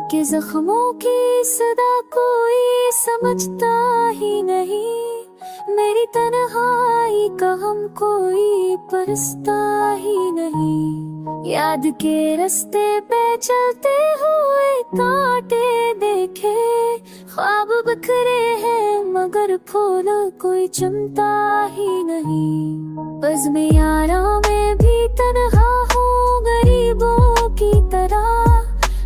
के जख्मों की सदा कोई समझता ही नहीं, मेरी तन्हाई का हम कोई परसता ही नहीं। याद के रास्ते पे चलते हुए कांटे देखे, ख्वाब बिखरे हैं मगर फूल कोई चुनता ही नहीं। बज़्म यारा में भी तन्हा हूँ गरीबों की तरह,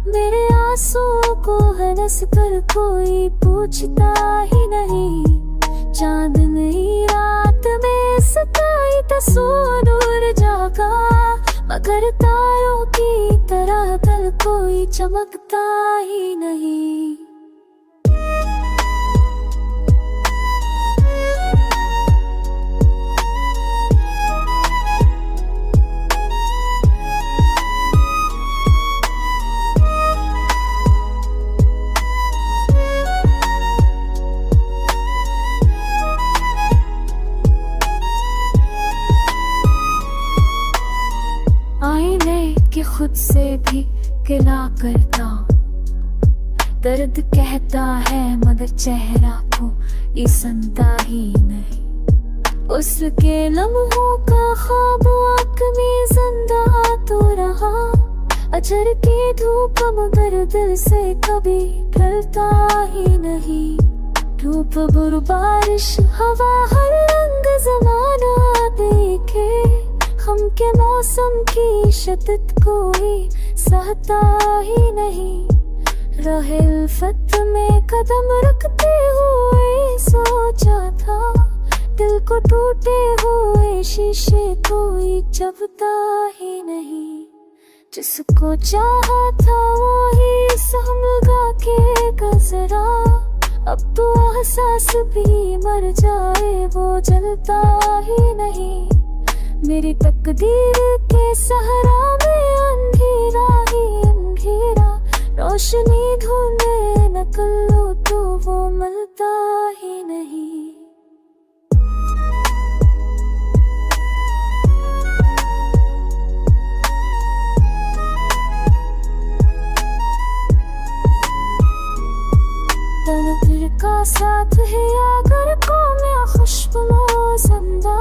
मेरे आंसू को हंस कर कोई पूछता ही नहीं। चांदनी रात में सताई तस्वीर जागा, मगर तारों की तरह कल कोई चमकता ही नहीं। आईने के खुद से भी गिला करता, दर्द कहता है मगर चेहरा को ये सुनता ही नहीं। उसके लम्हों का ख्वाब आँख में जिंदा तो रहा, अजर की धूप मगर दिल से कभी ढलता ही नहीं। धूप बुर बारिश हवा हर रंग जमाना देखे, हम के मौसम की शिद्दत कोई सहता ही नहीं। रहे उल्फत में कदम रखते हुए सोचा था, दिल को टूटे हुए शीशे कोई जबता ही नहीं। जिसको चाहा था वही संभला के गुजरा, अब तो एहसास भी मर जाए वो जलता ही नहीं। मेरी तकदीर के सहरा में अंधेरा ही अंधेरा, रोशनी ढूंढे न कर लो तो वो मिलता ही नहीं। तनवीर का साथ है अगर को मैं खुशबू जिंदा,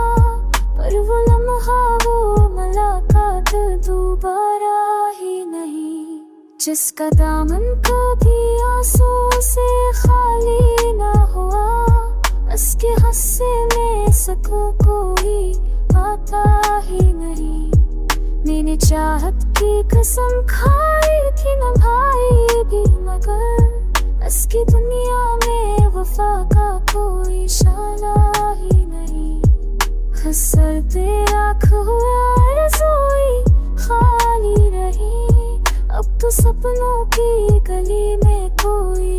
पर वो लम्हा वो मुलाकात दोबारा ही नहीं। जिसका दामन कभी आंसू से खाली ना हुआ, उसके हंसे में सकूं कोई आता ही नहीं। मैंने चाहत की कसम खाई थी निभाएगी, मगर उसकी दुनिया में वफा का कोई शाला ही नहीं। हसरते आँख हुआ रसोई खाली रही, अब तो सपनों की गली में कोई